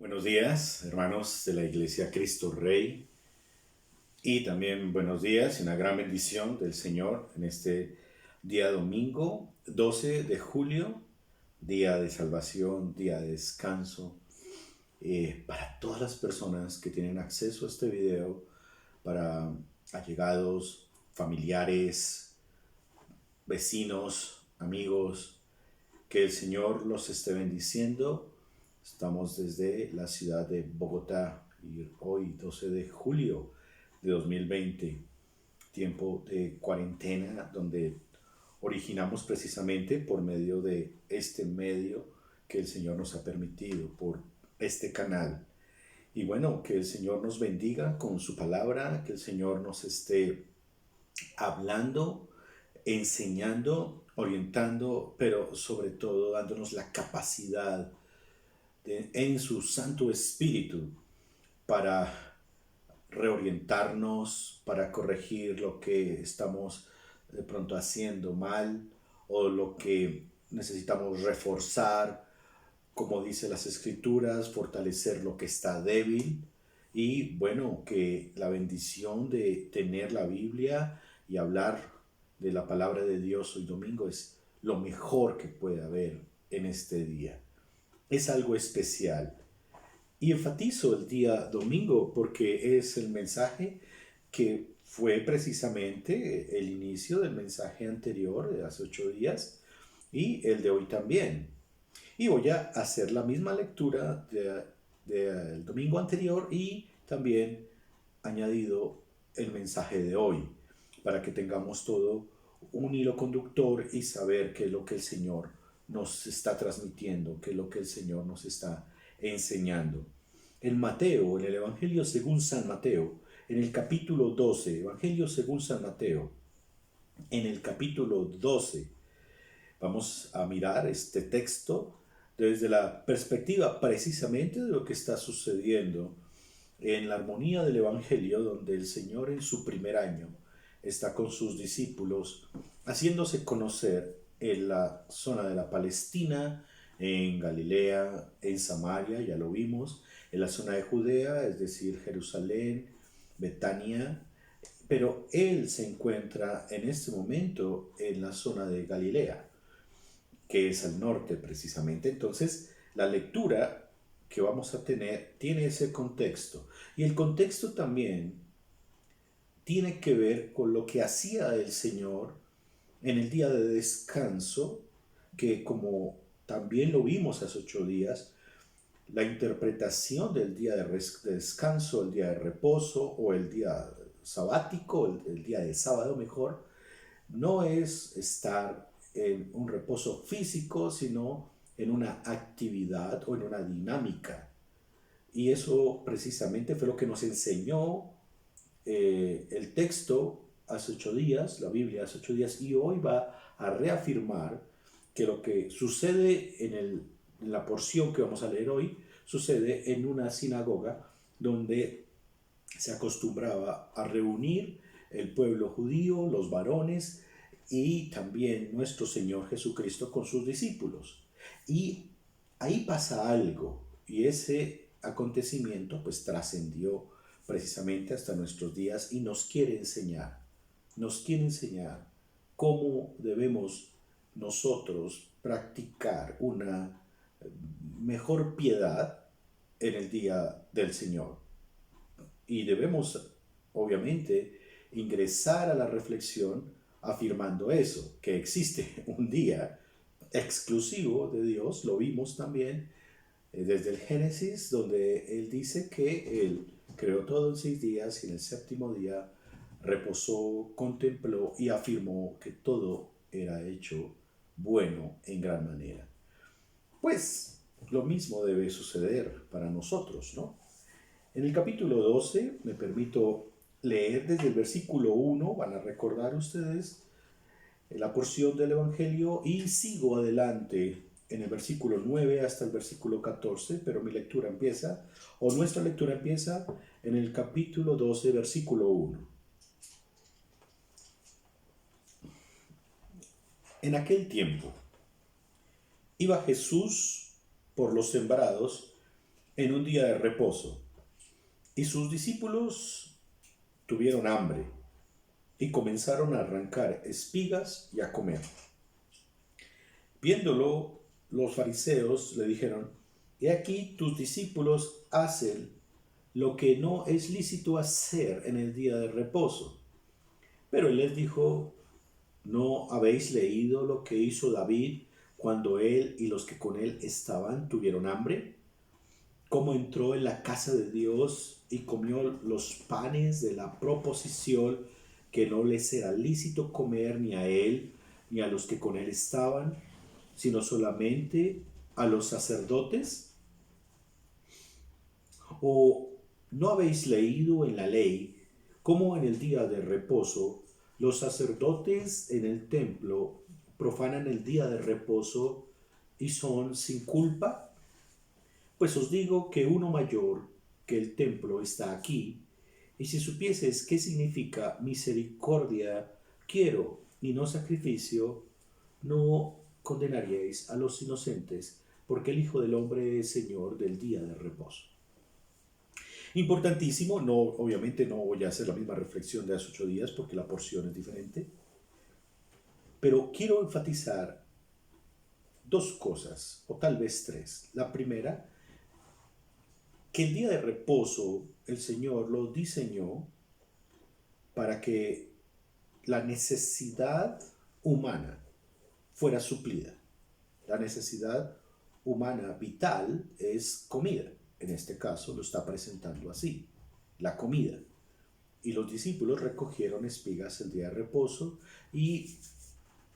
Buenos días, hermanos de la Iglesia Cristo Rey, y también buenos días y una gran bendición del Señor en este día domingo, 12 de julio, día de salvación, día de descanso, para todas las personas que tienen acceso a este video, para allegados, familiares, vecinos, amigos, que el Señor los esté bendiciendo. Estamos desde la ciudad de Bogotá y hoy 12 de julio de 2020, tiempo de cuarentena donde originamos precisamente por medio de este medio que el Señor nos ha permitido, por este canal. Y bueno, que el Señor nos bendiga con su palabra, que el Señor nos esté hablando, enseñando, orientando, pero sobre todo dándonos la capacidad en su Santo Espíritu para reorientarnos, para corregir lo que estamos de pronto haciendo mal o lo que necesitamos reforzar, como dice las Escrituras, fortalecer lo que está débil. Y bueno, que la bendición de tener la Biblia y hablar de la palabra de Dios hoy domingo es lo mejor que puede haber en este día. Es algo especial. Y enfatizo el día domingo porque es el mensaje que fue precisamente el inicio del mensaje anterior de hace 8 días y el de hoy también. Y voy a hacer la misma lectura del domingo anterior y también añadido el mensaje de hoy para que tengamos todo un hilo conductor y saber qué es lo que el Señor nos está transmitiendo, qué es lo que el Señor nos está enseñando. En Mateo, en el Evangelio según San Mateo, en el capítulo 12, Evangelio según San Mateo, en el capítulo 12, vamos a mirar este texto desde la perspectiva precisamente de lo que está sucediendo en la armonía del Evangelio, donde el Señor en su primer año está con sus discípulos, haciéndose conocer en la zona de la Palestina, en Galilea, en Samaria, ya lo vimos, en la zona de Judea, es decir, Jerusalén, Betania, pero Él se encuentra en este momento en la zona de Galilea, que es al norte precisamente. Entonces, la lectura que vamos a tener tiene ese contexto. Y el contexto también tiene que ver con lo que hacía el Señor en el día de descanso, que como también lo vimos hace 8 días, la interpretación del día de descanso, el día de reposo o el día sabático, el día de sábado mejor, no es estar en un reposo físico, sino en una actividad o en una dinámica. Y eso precisamente fue lo que nos enseñó el texto hace 8 días, la Biblia hace 8 días, y hoy va a reafirmar que lo que sucede en la porción que vamos a leer hoy, sucede en una sinagoga donde se acostumbraba a reunir el pueblo judío, los varones y también nuestro Señor Jesucristo con sus discípulos. Y ahí pasa algo, y ese acontecimiento pues trascendió precisamente hasta nuestros días y nos quiere enseñar cómo debemos nosotros practicar una mejor piedad en el día del Señor. Y debemos, obviamente, ingresar a la reflexión afirmando eso, que existe un día exclusivo de Dios. Lo vimos también desde el Génesis, donde Él dice que Él creó todo en 6 días y en el séptimo día reposó, contempló y afirmó que todo era hecho bueno en gran manera. Pues lo mismo debe suceder para nosotros, ¿no? En el capítulo 12 me permito leer desde el versículo 1, van a recordar ustedes la porción del Evangelio, y sigo adelante en el versículo 9 hasta el versículo 14, pero mi lectura empieza, o nuestra lectura empieza en el capítulo 12, versículo 1. En aquel tiempo iba Jesús por los sembrados en un día de reposo, y sus discípulos tuvieron hambre y comenzaron a arrancar espigas y a comer. Viéndolo, los fariseos le dijeron: He aquí tus discípulos hacen lo que no es lícito hacer en el día de reposo. Pero él les dijo: ¿No habéis leído lo que hizo David cuando él y los que con él estaban tuvieron hambre? ¿Cómo entró en la casa de Dios y comió los panes de la proposición que no les era lícito comer ni a él ni a los que con él estaban, sino solamente a los sacerdotes? ¿O no habéis leído en la ley cómo en el día de reposo los sacerdotes en el templo profanan el día de reposo y son sin culpa? Pues os digo que uno mayor que el templo está aquí, y si supieseis qué significa misericordia quiero y no sacrificio, no condenaríais a los inocentes, porque el Hijo del Hombre es Señor del día de reposo. Importantísimo, no, obviamente no voy a hacer la misma reflexión de hace 8 días porque la porción es diferente, pero quiero enfatizar dos cosas, o tal vez tres. La primera, que el día de reposo el Señor lo diseñó para que la necesidad humana fuera suplida. La necesidad humana vital es comida. En este caso lo está presentando así, la comida. Y los discípulos recogieron espigas el día de reposo y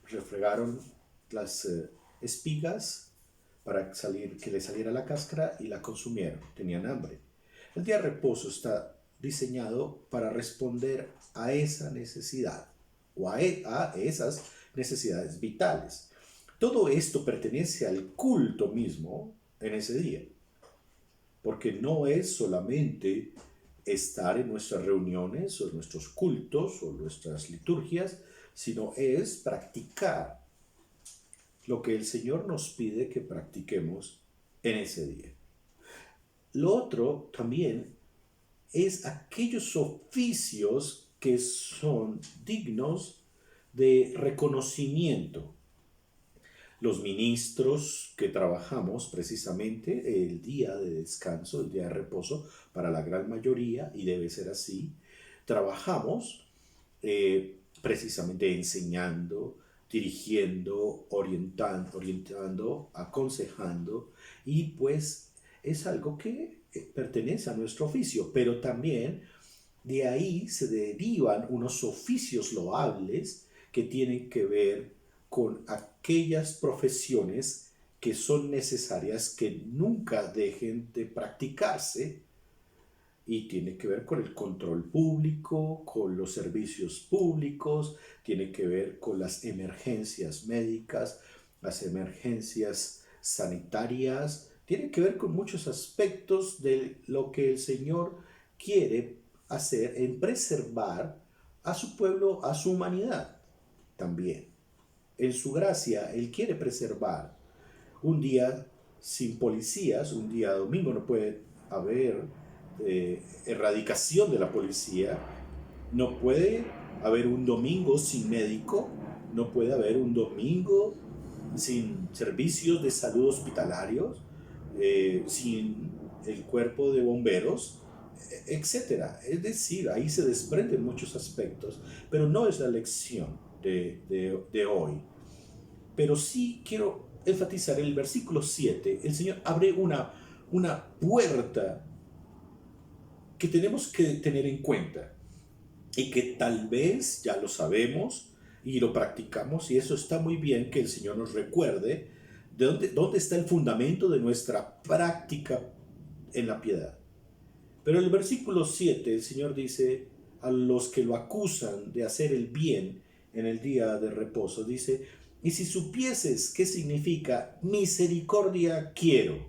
refregaron las espigas para que le saliera la cáscara y la consumieron. Tenían hambre. El día de reposo está diseñado para responder a esa necesidad o a esas necesidades vitales. Todo esto pertenece al culto mismo en ese día, porque no es solamente estar en nuestras reuniones o en nuestros cultos o nuestras liturgias, sino es practicar lo que el Señor nos pide que practiquemos en ese día. Lo otro también es aquellos oficios que son dignos de reconocimiento. Los ministros que trabajamos precisamente el día de descanso, el día de reposo, para la gran mayoría, y debe ser así, trabajamos precisamente enseñando, dirigiendo, orientando, aconsejando, y pues es algo que pertenece a nuestro oficio, pero también de ahí se derivan unos oficios loables que tienen que ver con aquellas profesiones que son necesarias, que nunca dejen de practicarse, y tiene que ver con el control público, con los servicios públicos, tiene que ver con las emergencias médicas, las emergencias sanitarias, tiene que ver con muchos aspectos de lo que el Señor quiere hacer en preservar a su pueblo, a su humanidad también. En su gracia, Él quiere preservar. Un día sin policías, un día domingo, no puede haber erradicación de la policía, no puede haber un domingo sin médico, no puede haber un domingo sin servicios de salud hospitalarios, sin el cuerpo de bomberos, etcétera. Es decir, ahí se desprenden muchos aspectos, pero no es la lección de hoy. Pero sí quiero enfatizar en el versículo 7, el Señor abre una puerta que tenemos que tener en cuenta y que tal vez ya lo sabemos y lo practicamos, y eso está muy bien que el Señor nos recuerde dónde está el fundamento de nuestra práctica en la piedad. Pero en el versículo 7 el Señor dice a los que lo acusan de hacer el bien en el día de reposo, dice: y si supieses qué significa misericordia quiero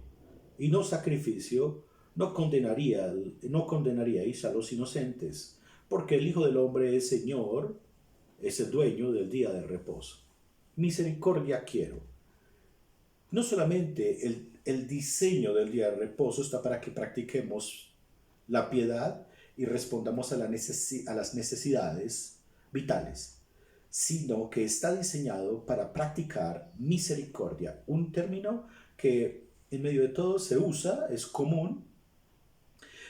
y no sacrificio, no condenaríais a los inocentes, porque el Hijo del Hombre es Señor, es el dueño del día de reposo. Misericordia quiero. No solamente el diseño del día de reposo está para que practiquemos la piedad y respondamos a las necesidades vitales, sino que está diseñado para practicar misericordia, un término que en medio de todo se usa, es común,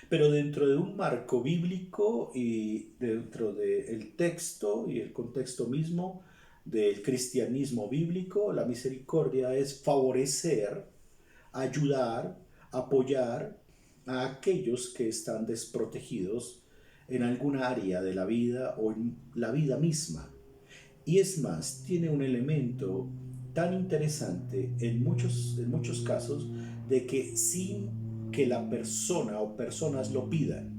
pero dentro de un marco bíblico y dentro del texto y el contexto mismo del cristianismo bíblico, la misericordia es favorecer, ayudar, apoyar a aquellos que están desprotegidos en alguna área de la vida o en la vida misma. Y es más, tiene un elemento tan interesante en muchos casos de que sin que la persona o personas lo pidan,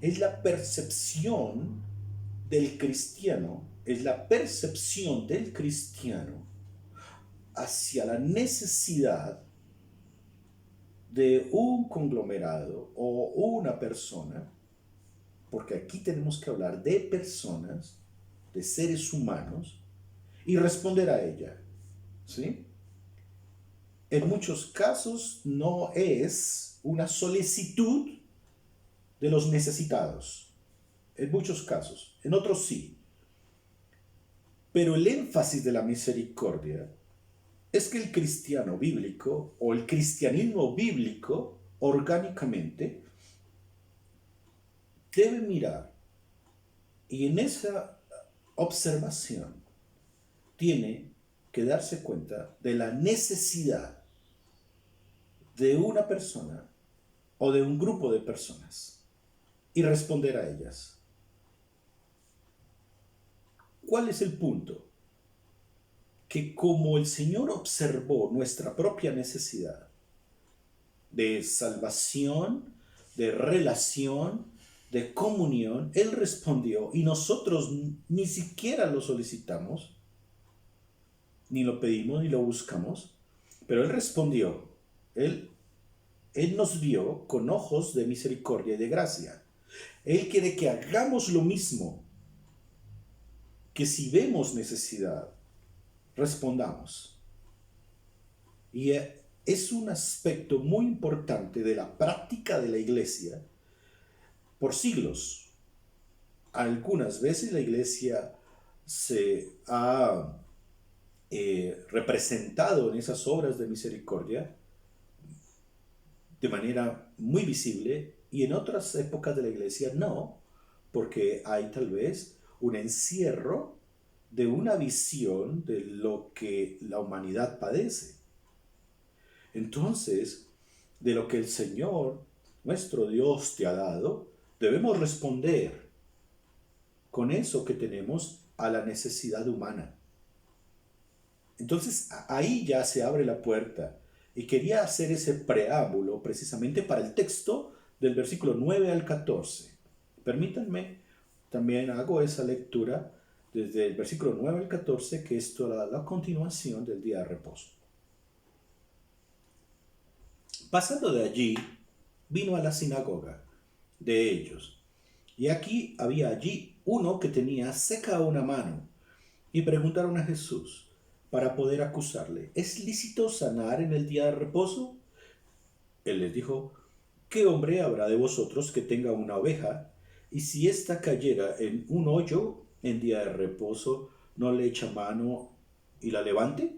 es la percepción del cristiano, es la percepción del cristiano hacia la necesidad de un conglomerado o una persona, porque aquí tenemos que hablar de personas, de seres humanos, y responder a ella, ¿sí? En muchos casos no es una solicitud de los necesitados, en muchos casos, en otros sí. Pero el énfasis de la misericordia es que el cristiano bíblico o el cristianismo bíblico orgánicamente debe mirar y en esa observación tiene que darse cuenta de la necesidad de una persona o de un grupo de personas y responder a ellas. ¿Cuál es el punto? Que como el Señor observó nuestra propia necesidad de salvación, de relación, de comunión, Él respondió y nosotros ni siquiera lo solicitamos, ni lo pedimos, ni lo buscamos, pero Él respondió. Él nos vio con ojos de misericordia y de gracia. Él quiere que hagamos lo mismo, que si vemos necesidad, respondamos. Y es un aspecto muy importante de la práctica de la iglesia por siglos. Algunas veces la iglesia se ha representado en esas obras de misericordia de manera muy visible y en otras épocas de la iglesia no, porque hay tal vez un encierro de una visión de lo que la humanidad padece. Entonces, de lo que el Señor, nuestro Dios, te ha dado, debemos responder con eso que tenemos a la necesidad humana. Entonces, ahí ya se abre la puerta. Y quería hacer ese preámbulo precisamente para el texto del versículo 9 al 14. Permítanme, también hago esa lectura desde el versículo 9 al 14, que es toda la continuación del día de reposo. Pasando de allí, vino a la sinagoga de ellos. Y aquí había allí uno que tenía seca una mano. Y preguntaron a Jesús para poder acusarle: ¿es lícito sanar en el día de reposo? Él les dijo: ¿qué hombre habrá de vosotros que tenga una oveja, y si ésta cayera en un hoyo en día de reposo, no le echa mano y la levante?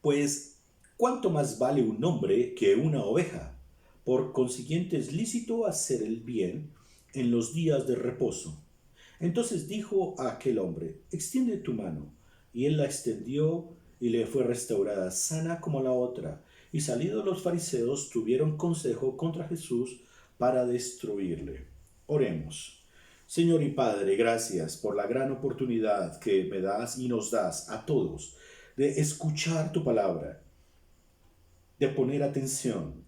Pues, ¿cuánto más vale un hombre que una oveja? Por consiguiente es lícito hacer el bien en los días de reposo. Entonces dijo a aquel hombre: extiende tu mano. Y él la extendió y le fue restaurada sana como la otra. Y salidos los fariseos tuvieron consejo contra Jesús para destruirle. Oremos. Señor y Padre, gracias por la gran oportunidad que me das y nos das a todos de escuchar tu palabra, de poner atención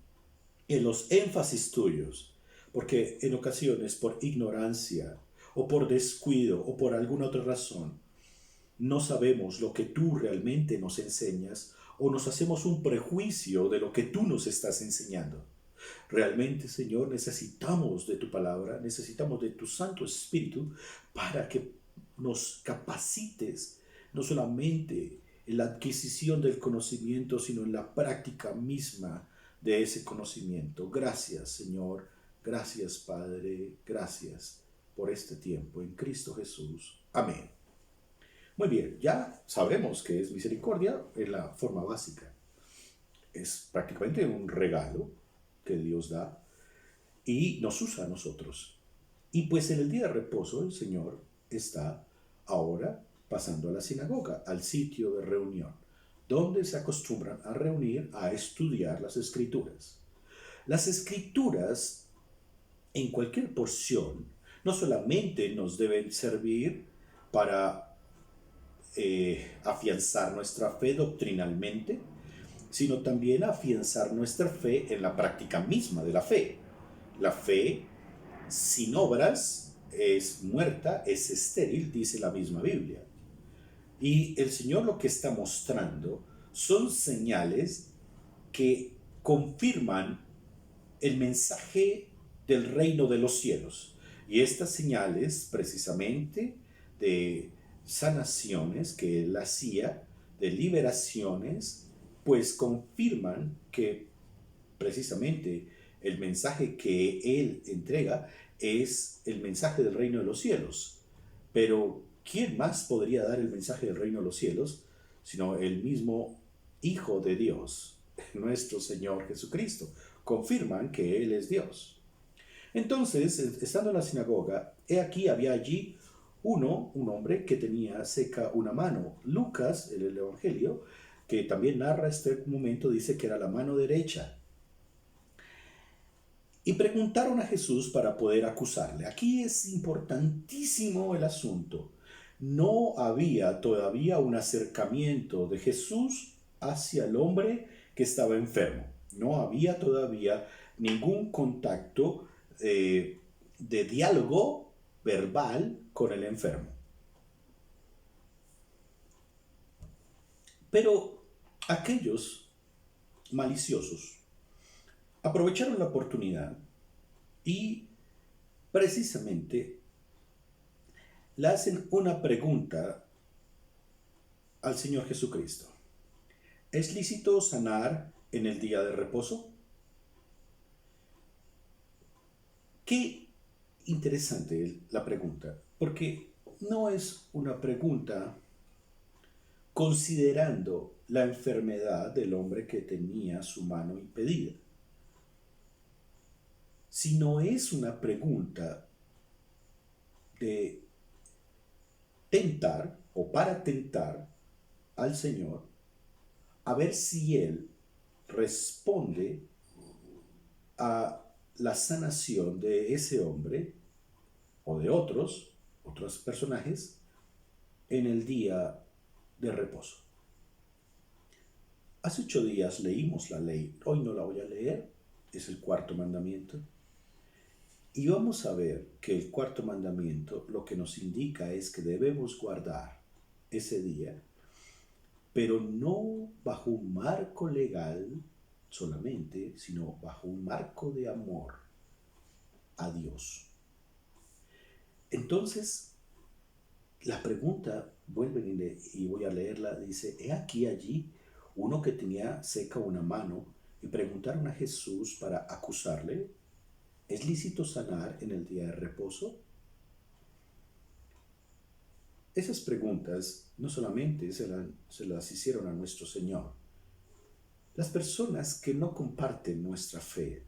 en los énfasis tuyos, porque en ocasiones por ignorancia o por descuido o por alguna otra razón no sabemos lo que tú realmente nos enseñas o nos hacemos un prejuicio de lo que tú nos estás enseñando. Realmente, Señor, necesitamos de tu palabra, necesitamos de tu Santo Espíritu para que nos capacites no solamente en la adquisición del conocimiento, sino en la práctica misma de ese conocimiento. Gracias, Señor. Gracias, Padre. Gracias por este tiempo en Cristo Jesús. Amén. Muy bien, ya sabremos que es misericordia en la forma básica. Es prácticamente un regalo que Dios da y nos usa a nosotros. Y pues en el día de reposo el Señor está ahora pasando a la sinagoga, al sitio de reunión, donde se acostumbran a reunir a estudiar las Escrituras. Las Escrituras, en cualquier porción, no solamente nos deben servir para afianzar nuestra fe doctrinalmente, sino también afianzar nuestra fe en la práctica misma de la fe. La fe sin obras es muerta, es estéril, dice la misma Biblia. Y el Señor lo que está mostrando son señales que confirman el mensaje del reino de los cielos. Y estas señales, precisamente, de sanaciones que Él hacía, de liberaciones, pues confirman que precisamente el mensaje que Él entrega es el mensaje del reino de los cielos. Pero ¿quién más podría dar el mensaje del reino de los cielos sino el mismo Hijo de Dios, nuestro Señor Jesucristo? Confirman que Él es Dios. Entonces, estando en la sinagoga, he aquí había allí un hombre que tenía seca una mano. Lucas, en el Evangelio, que también narra este momento, dice que era la mano derecha. Y preguntaron a Jesús para poder acusarle. Aquí es importantísimo el asunto. No había todavía un acercamiento de Jesús hacia el hombre que estaba enfermo. No había todavía ningún contacto de diálogo verbal con el enfermo. Pero aquellos maliciosos aprovecharon la oportunidad y precisamente le hacen una pregunta al Señor Jesucristo. ¿Es lícito sanar en el día de reposo? Qué interesante la pregunta, porque no es una pregunta considerando la enfermedad del hombre que tenía su mano impedida, sino es una pregunta de tentar o para tentar al Señor a ver si Él responde a la sanación de ese hombre o de otros personajes en el día de reposo. Hace 8 días leímos la ley, hoy no la voy a leer, es el 4.º mandamiento. Y vamos a ver que el 4.º mandamiento lo que nos indica es que debemos guardar ese día, pero no bajo un marco legal solamente, sino bajo un marco de amor a Dios. Entonces, la pregunta, vuelve y voy a leerla, dice, he aquí allí uno que tenía seca una mano y preguntaron a Jesús para acusarle, ¿es lícito sanar en el día de reposo? Esas preguntas no solamente se las hicieron a nuestro Señor. Las personas que no comparten nuestra fe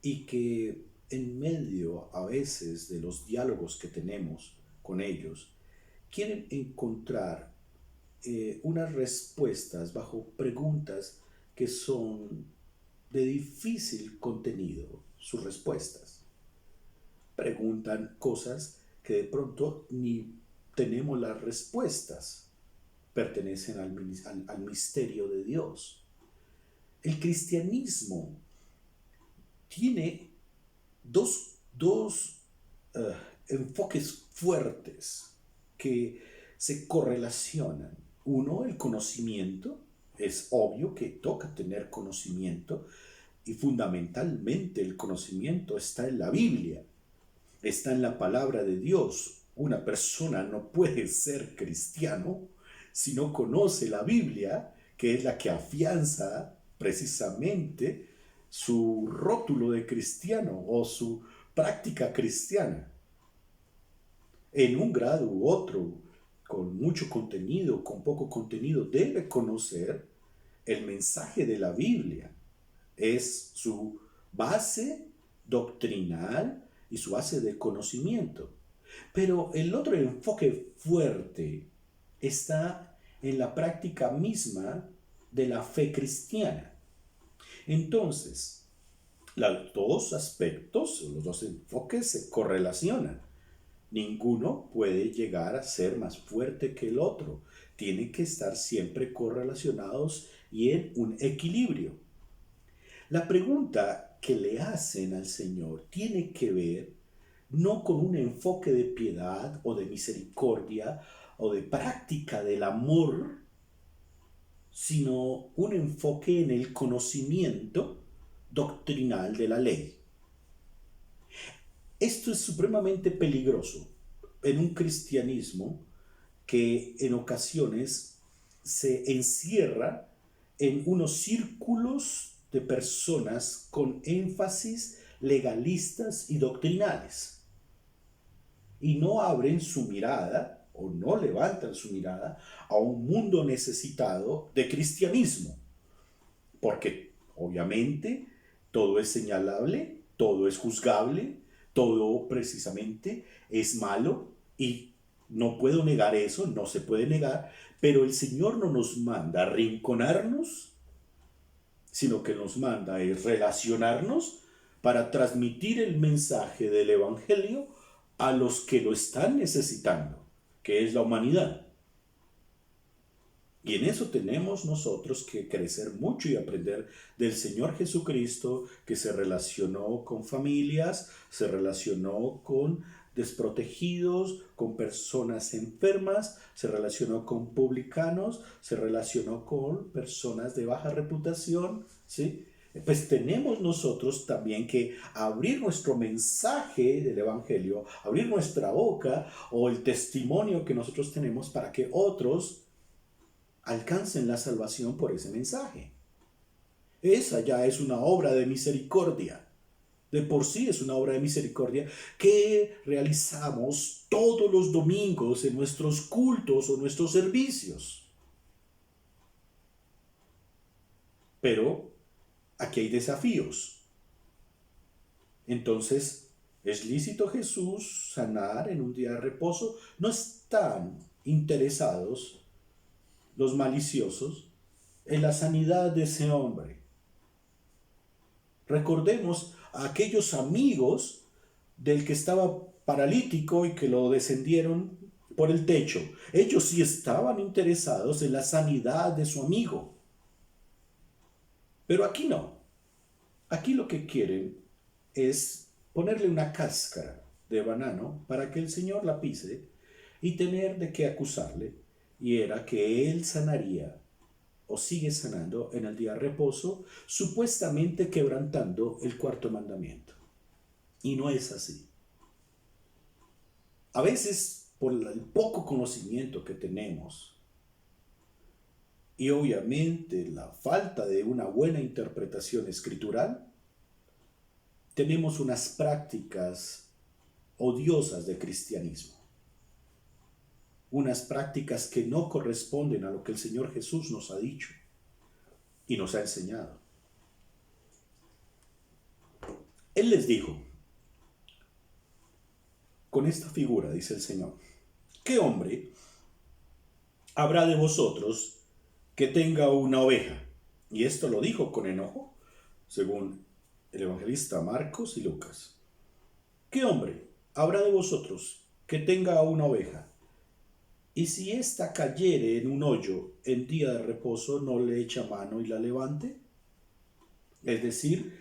y que en medio a veces de los diálogos que tenemos con ellos, quieren encontrar unas respuestas bajo preguntas que son de difícil contenido, sus respuestas. Preguntan cosas que de pronto ni tenemos las respuestas. Pertenecen al misterio de Dios. El cristianismo tiene dos enfoques fuertes que se correlacionan. Uno, el conocimiento. Es obvio que toca tener conocimiento y fundamentalmente el conocimiento está en la Biblia, está en la palabra de Dios. Una persona no puede ser cristiano si no conoce la Biblia, que es la que afianza precisamente su rótulo de cristiano o su práctica cristiana. En un grado u otro, con mucho contenido, con poco contenido, debe conocer el mensaje de la Biblia. Es su base doctrinal y su base de conocimiento. Pero el otro enfoque fuerte está en la práctica misma de la fe cristiana. Entonces, los dos aspectos, los dos enfoques se correlacionan. Ninguno puede llegar a ser más fuerte que el otro. Tienen que estar siempre correlacionados y en un equilibrio. La pregunta que le hacen al Señor tiene que ver no con un enfoque de piedad o de misericordia o de práctica del amor, sino un enfoque en el conocimiento doctrinal de la ley. Esto es supremamente peligroso en un cristianismo que en ocasiones se encierra en unos círculos de personas con énfasis legalistas y doctrinales y no abren su mirada o no levantan su mirada a un mundo necesitado de cristianismo, porque obviamente todo es señalable, todo es juzgable, todo precisamente es malo y no puedo negar eso, no se puede negar, pero el Señor no nos manda a arrinconarnos, sino que nos manda a relacionarnos para transmitir el mensaje del Evangelio a los que lo están necesitando, que es la humanidad. Y en eso tenemos nosotros que crecer mucho y aprender del Señor Jesucristo, que se relacionó con familias, se relacionó con desprotegidos, con personas enfermas, se relacionó con publicanos, se relacionó con personas de baja reputación, ¿sí? Pues tenemos nosotros también que abrir nuestro mensaje del Evangelio, abrir nuestra boca o el testimonio que nosotros tenemos para que otros alcancen la salvación por ese mensaje. Esa ya es una obra de misericordia. De por sí es una obra de misericordia que realizamos todos los domingos en nuestros cultos o nuestros servicios. Pero aquí hay desafíos. Entonces, ¿es lícito Jesús sanar en un día de reposo? No están interesados los maliciosos en la sanidad de ese hombre. Recordemos a aquellos amigos del que estaba paralítico y que lo descendieron por el techo. Ellos sí estaban interesados en la sanidad de su amigo. Pero aquí no. Aquí lo que quieren es ponerle una cáscara de banano para que el Señor la pise y tener de qué acusarle. Y era que él sanaría o sigue sanando en el día de reposo, supuestamente quebrantando el cuarto mandamiento. Y no es así. A veces, por el poco conocimiento que tenemos, y obviamente la falta de una buena interpretación escritural, tenemos unas prácticas odiosas de cristianismo. Unas prácticas que no corresponden a lo que el Señor Jesús nos ha dicho y nos ha enseñado. Él les dijo, con esta figura, dice el Señor, ¿qué hombre habrá de vosotros que tenga una oveja? Y esto lo dijo con enojo, según el evangelista Marcos y Lucas. ¿Qué hombre habrá de vosotros que tenga una oveja? Y si ésta cayere en un hoyo en día de reposo, ¿no le echa mano y la levante? Es decir,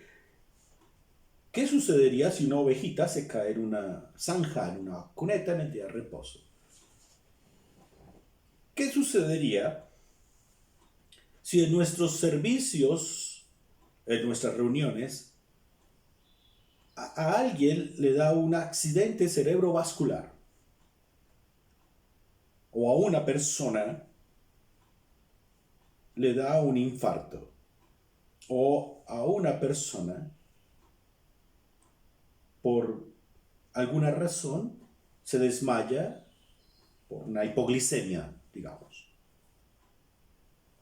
¿qué sucedería si una ovejita se cae en una zanja, en una cuneta en el día de reposo? ¿Qué sucedería si en nuestros servicios, en nuestras reuniones, a alguien le da un accidente cerebrovascular? O a una persona le da un infarto o a una persona por alguna razón se desmaya por una hipoglicemia, digamos,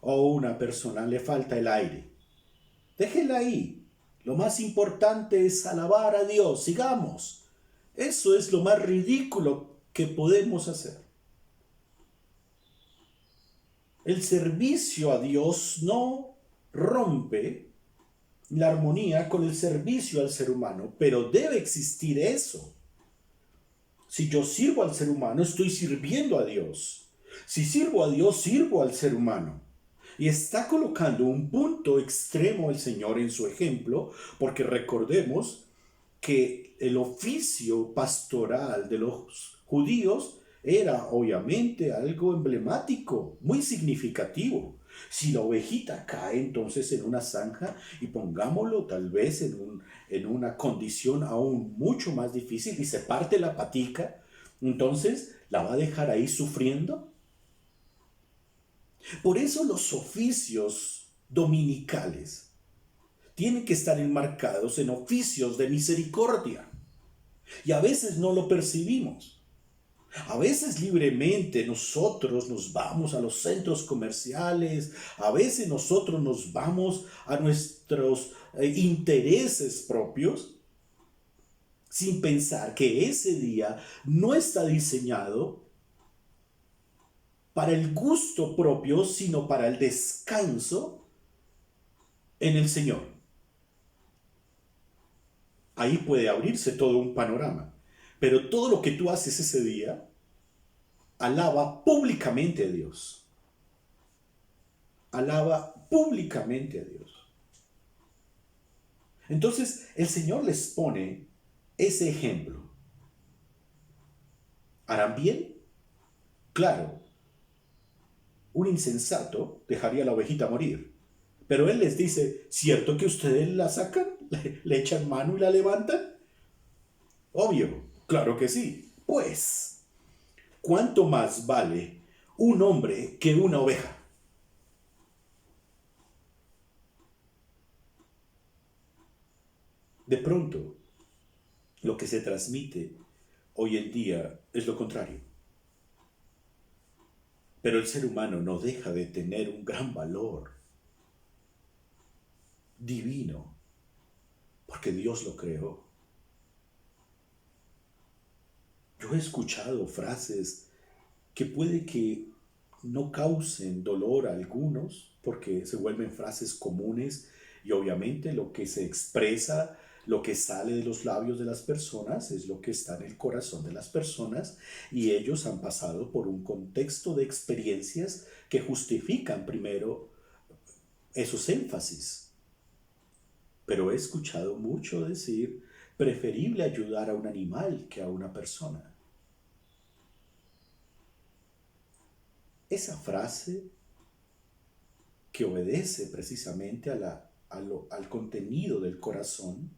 o una persona le falta el aire, déjela ahí. Lo más importante es alabar a Dios, sigamos. Eso es lo más ridículo que podemos hacer. El servicio a Dios no rompe la armonía con el servicio al ser humano, pero debe existir eso. Si yo sirvo al ser humano, estoy sirviendo a Dios. Si sirvo a Dios, sirvo al ser humano. Y está colocando un punto extremo el Señor en su ejemplo, porque recordemos que el oficio pastoral de los judíos era obviamente algo emblemático, muy significativo. Si la ovejita cae entonces en una zanja, y pongámoslo tal vez en una condición aún mucho más difícil, y se parte la patica, entonces la va a dejar ahí sufriendo. Por eso los oficios dominicales tienen que estar enmarcados en oficios de misericordia. Y a veces no lo percibimos. A veces libremente nosotros nos vamos a los centros comerciales, a veces nosotros nos vamos a nuestros intereses propios, sin pensar que ese día no está diseñado para el gusto propio, sino para el descanso en el Señor. Ahí puede abrirse todo un panorama. Pero todo lo que tú haces ese día, alaba públicamente a Dios. Alaba públicamente a Dios. Entonces el Señor les pone ese ejemplo. ¿Harán bien? Claro, un insensato dejaría a la ovejita morir. Pero Él les dice, ¿cierto que ustedes la sacan? ¿Le echan mano y la levantan? Obvio, claro que sí. Pues, ¿cuánto más vale un hombre que una oveja? De pronto, lo que se transmite hoy en día es lo contrario. Pero el ser humano no deja de tener un gran valor divino, porque Dios lo creó. Yo he escuchado frases que puede que no causen dolor a algunos, porque se vuelven frases comunes y obviamente lo que se expresa, lo que sale de los labios de las personas es lo que está en el corazón de las personas, y ellos han pasado por un contexto de experiencias que justifican primero esos énfasis. Pero he escuchado mucho decir, preferible ayudar a un animal que a una persona. Esa frase, que obedece precisamente al contenido del corazón,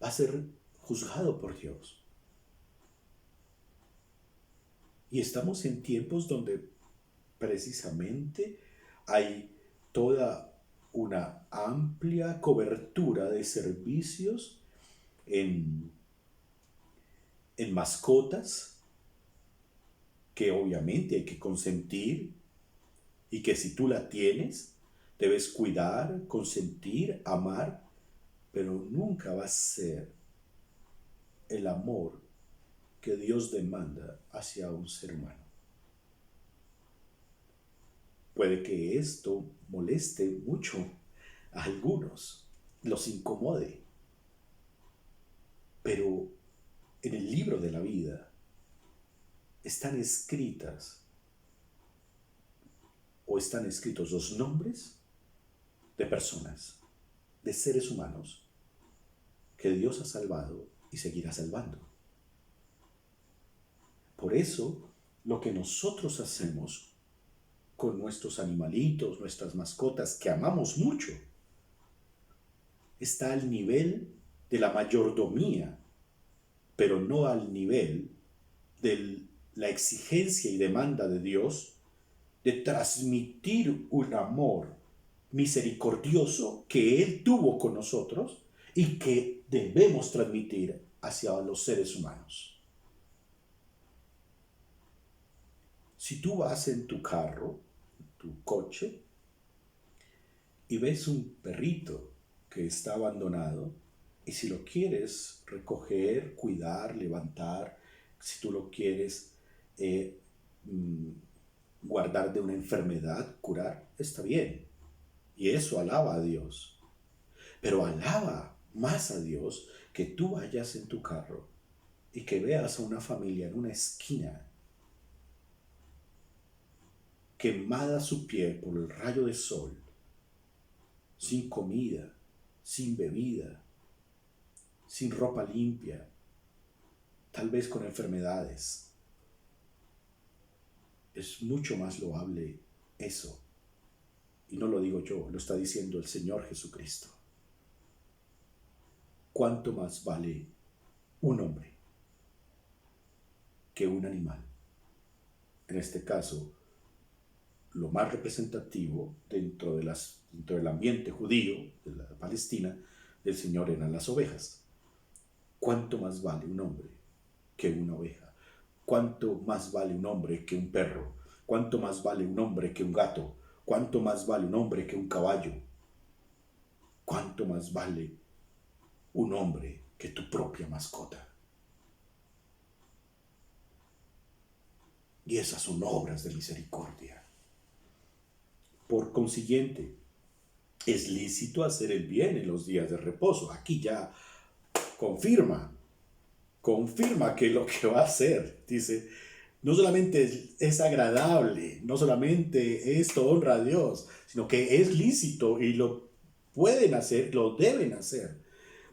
va a ser juzgado por Dios. Y estamos en tiempos donde precisamente hay toda una amplia cobertura de servicios en, en mascotas, que obviamente hay que consentir, y que si tú la tienes, debes cuidar, consentir, amar, pero nunca va a ser el amor que Dios demanda hacia un ser humano. Puede que esto moleste mucho a algunos, los incomode, pero en el libro de la vida están escritas o están escritos los nombres de personas, de seres humanos que Dios ha salvado y seguirá salvando. Por eso, lo que nosotros hacemos con nuestros animalitos, nuestras mascotas, que amamos mucho, está al nivel de la mayordomía, pero no al nivel de la exigencia y demanda de Dios de transmitir un amor misericordioso que Él tuvo con nosotros y que debemos transmitir hacia los seres humanos. Si tú vas en tu carro, tu coche, y ves un perrito que está abandonado, y si lo quieres recoger, cuidar, levantar, si tú lo quieres guardar de una enfermedad, curar, está bien. Y eso alaba a Dios. Pero alaba más a Dios que tú vayas en tu carro y que veas a una familia en una esquina quemada su piel por el rayo de sol, sin comida, sin bebida, sin ropa limpia, tal vez con enfermedades. Es mucho más loable eso. Y no lo digo yo, lo está diciendo el Señor Jesucristo. ¿Cuánto más vale un hombre que un animal? En este caso, lo más representativo dentro del ambiente judío de la Palestina del Señor eran las ovejas. ¿Cuánto más vale un hombre que una oveja? ¿Cuánto más vale un hombre que un perro? ¿Cuánto más vale un hombre que un gato? ¿Cuánto más vale un hombre que un caballo? ¿Cuánto más vale un hombre que tu propia mascota? Y esas son obras de misericordia. Por consiguiente, es lícito hacer el bien en los días de reposo. Aquí ya confirma que lo que va a hacer, dice, no solamente es agradable, no solamente esto honra a Dios, sino que es lícito y lo pueden hacer, lo deben hacer.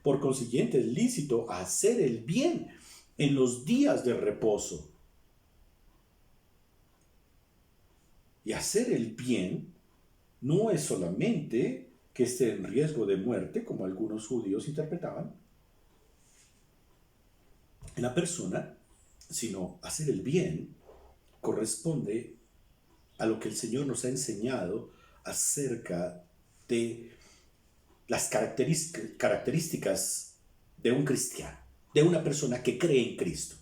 Por consiguiente, es lícito hacer el bien en los días de reposo. Y hacer el bien no es solamente que esté en riesgo de muerte, como algunos judíos interpretaban, en la persona, sino hacer el bien corresponde a lo que el Señor nos ha enseñado acerca de las características de un cristiano, de una persona que cree en Cristo.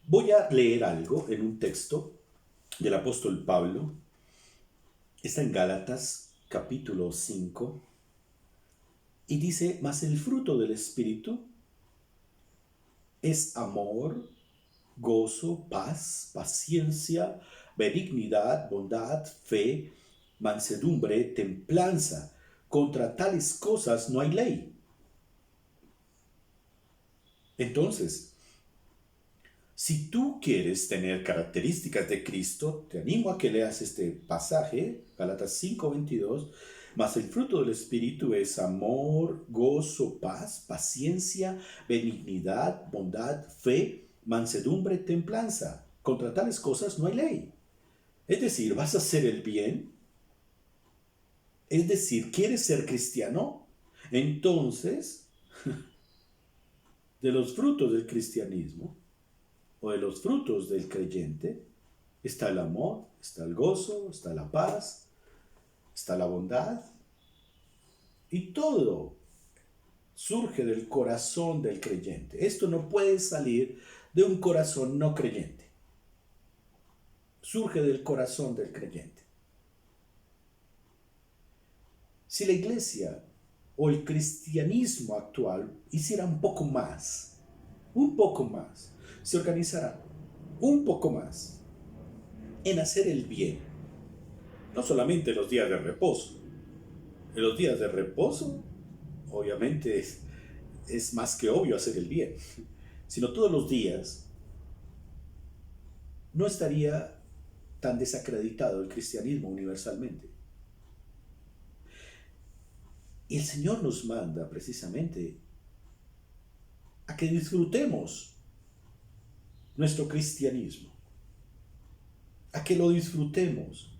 Voy a leer algo en un texto del apóstol Pablo. Está en Gálatas capítulo 5 y dice, mas el fruto del Espíritu es amor, gozo, paz, paciencia, benignidad, bondad, fe, mansedumbre, templanza. Contra tales cosas no hay ley. Entonces, si tú quieres tener características de Cristo, te animo a que leas este pasaje, Gálatas 5:22, mas el fruto del Espíritu es amor, gozo, paz, paciencia, benignidad, bondad, fe, mansedumbre, templanza. Contra tales cosas no hay ley. Es decir, vas a hacer el bien. Es decir, ¿quieres ser cristiano? Entonces, de los frutos del cristianismo, o de los frutos del creyente, está el amor, está el gozo, está la paz, está la bondad, y todo surge del corazón del creyente. Esto no puede salir de un corazón no creyente. Surge del corazón del creyente. Si la iglesia o el cristianismo actual hiciera un poco más, se organizara un poco más en hacer el bien, no solamente en los días de reposo. En los días de reposo, obviamente, es más que obvio hacer el bien, sino todos los días, no estaría tan desacreditado el cristianismo universalmente. Y el Señor nos manda precisamente a que disfrutemos nuestro cristianismo, a que lo disfrutemos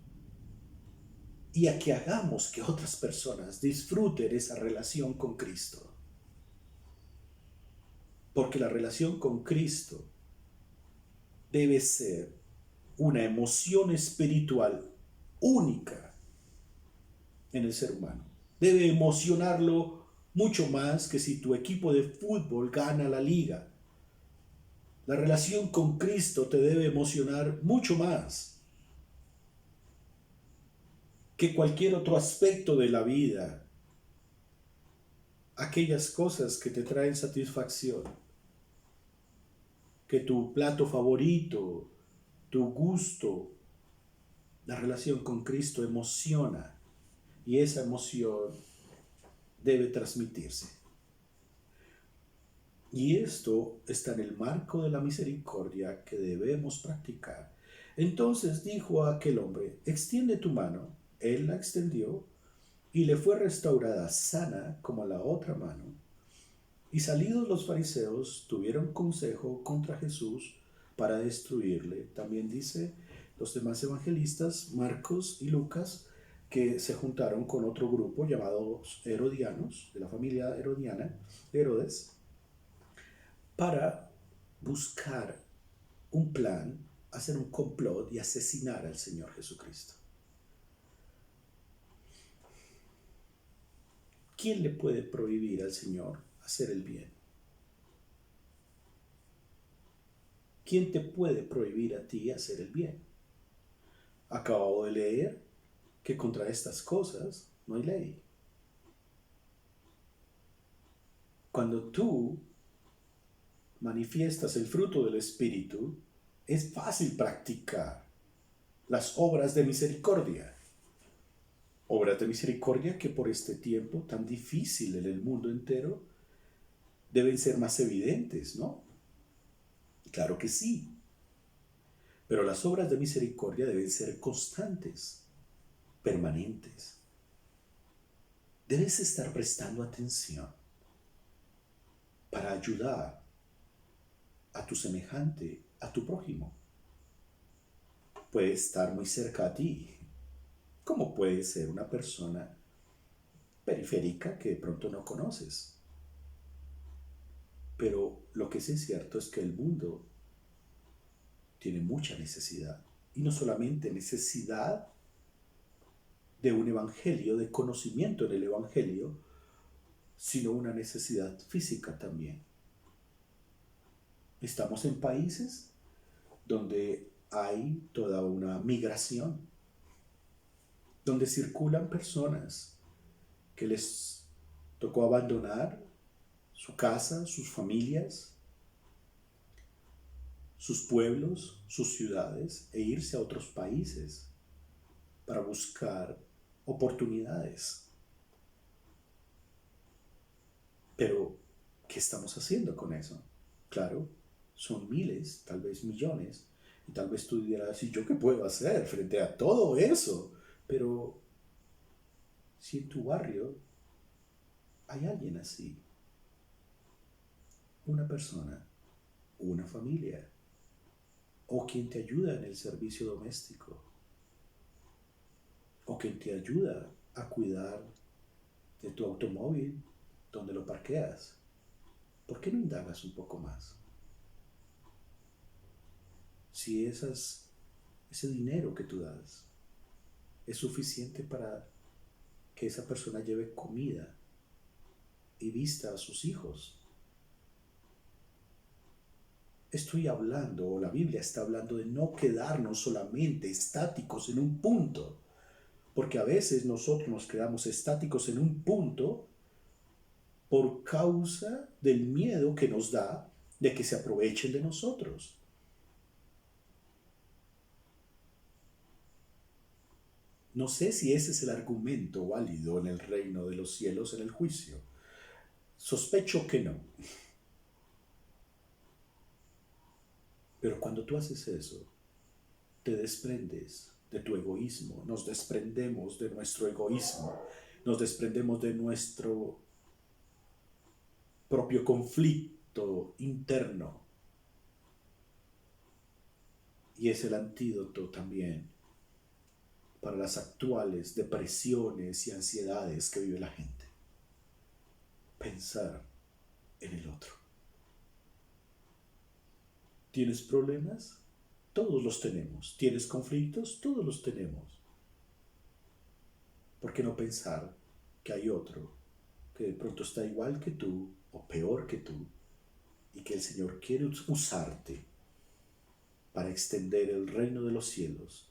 y a que hagamos que otras personas disfruten esa relación con Cristo. Porque la relación con Cristo debe ser una emoción espiritual única en el ser humano. Debe emocionarlo mucho más que si tu equipo de fútbol gana la liga. La relación con Cristo te debe emocionar mucho más que cualquier otro aspecto de la vida. Aquellas cosas que te traen satisfacción, que tu plato favorito, tu gusto, la relación con Cristo emociona y esa emoción debe transmitirse. Y esto está en el marco de la misericordia que debemos practicar. Entonces dijo a aquel hombre, extiende tu mano. Él la extendió y le fue restaurada sana como la otra mano. Y salidos los fariseos tuvieron consejo contra Jesús para destruirle. También dice los demás evangelistas, Marcos y Lucas, que se juntaron con otro grupo llamados herodianos, de la familia herodiana, Herodes, para buscar un plan, hacer un complot y asesinar al Señor Jesucristo. ¿Quién le puede prohibir al Señor hacer el bien? ¿Quién te puede prohibir a ti hacer el bien? Acabo de leer que contra estas cosas no hay ley. Cuando tú manifiestas el fruto del Espíritu, es fácil practicar las obras de misericordia. Obras de misericordia que por este tiempo tan difícil en el mundo entero deben ser más evidentes, ¿no? Claro que sí. Pero las obras de misericordia deben ser constantes, permanentes. Debes estar prestando atención para ayudar a tu semejante, a tu prójimo. Puede estar muy cerca a ti, como puede ser una persona periférica que de pronto no conoces. Pero lo que sí es cierto es que el mundo tiene mucha necesidad. Y no solamente necesidad de un evangelio, de conocimiento en el evangelio, sino una necesidad física también. Estamos en países donde hay toda una migración, donde circulan personas que les tocó abandonar su casa, sus familias, sus pueblos, sus ciudades e irse a otros países para buscar oportunidades. Pero, ¿qué estamos haciendo con eso? Claro, son miles, tal vez millones, y tal vez tú dirás, ¿y yo qué puedo hacer frente a todo eso? Pero, si en tu barrio hay alguien así, una persona, una familia, o quien te ayuda en el servicio doméstico, o quien te ayuda a cuidar de tu automóvil donde lo parqueas, ¿por qué no indagas un poco más? Si ese dinero que tú das es suficiente para que esa persona lleve comida y vista a sus hijos. Estoy hablando, o la Biblia está hablando de no quedarnos solamente estáticos en un punto, porque a veces nosotros nos quedamos estáticos en un punto por causa del miedo que nos da de que se aprovechen de nosotros. No sé si ese es el argumento válido en el reino de los cielos en el juicio. Sospecho que no. Pero cuando tú haces eso, te desprendes de tu egoísmo, nos desprendemos de nuestro egoísmo, nos desprendemos de nuestro propio conflicto interno. Y es el antídoto también para las actuales depresiones y ansiedades que vive la gente. Pensar en el otro. ¿Tienes problemas? Todos los tenemos. ¿Tienes conflictos? Todos los tenemos. ¿Por qué no pensar que hay otro que de pronto está igual que tú o peor que tú y que el Señor quiere usarte para extender el reino de los cielos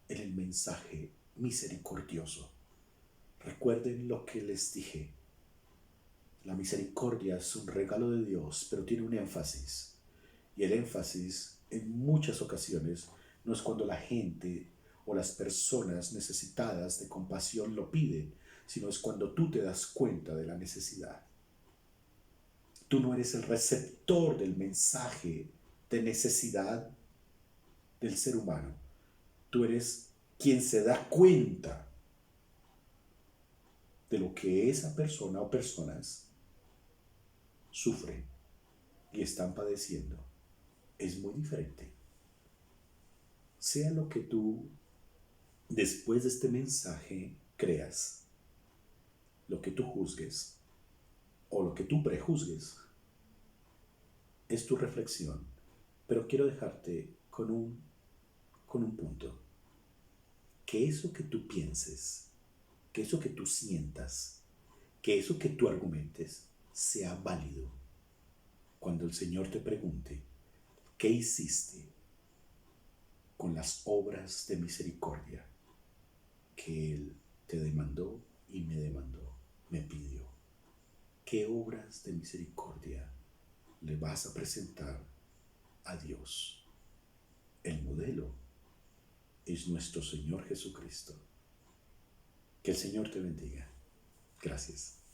en el mensaje misericordioso? Recuerden lo que les dije. La misericordia es un regalo de Dios, pero tiene un énfasis. Y el énfasis en muchas ocasiones no es cuando la gente o las personas necesitadas de compasión lo piden, sino es cuando tú te das cuenta de la necesidad. Tú no eres el receptor del mensaje de necesidad del ser humano. Tú eres quien se da cuenta de lo que esa persona o personas sufren y están padeciendo. Es muy diferente. Sea lo que tú después de este mensaje creas, lo que tú juzgues o lo que tú prejuzgues, es tu reflexión. Pero quiero dejarte con un punto. Que eso que tú pienses, que eso que tú sientas, que eso que tú argumentes sea válido cuando el Señor te pregunte, ¿qué hiciste con las obras de misericordia que Él te demandó y me demandó, me pidió? ¿Qué obras de misericordia le vas a presentar a Dios? El modelo es nuestro Señor Jesucristo. Que el Señor te bendiga. Gracias.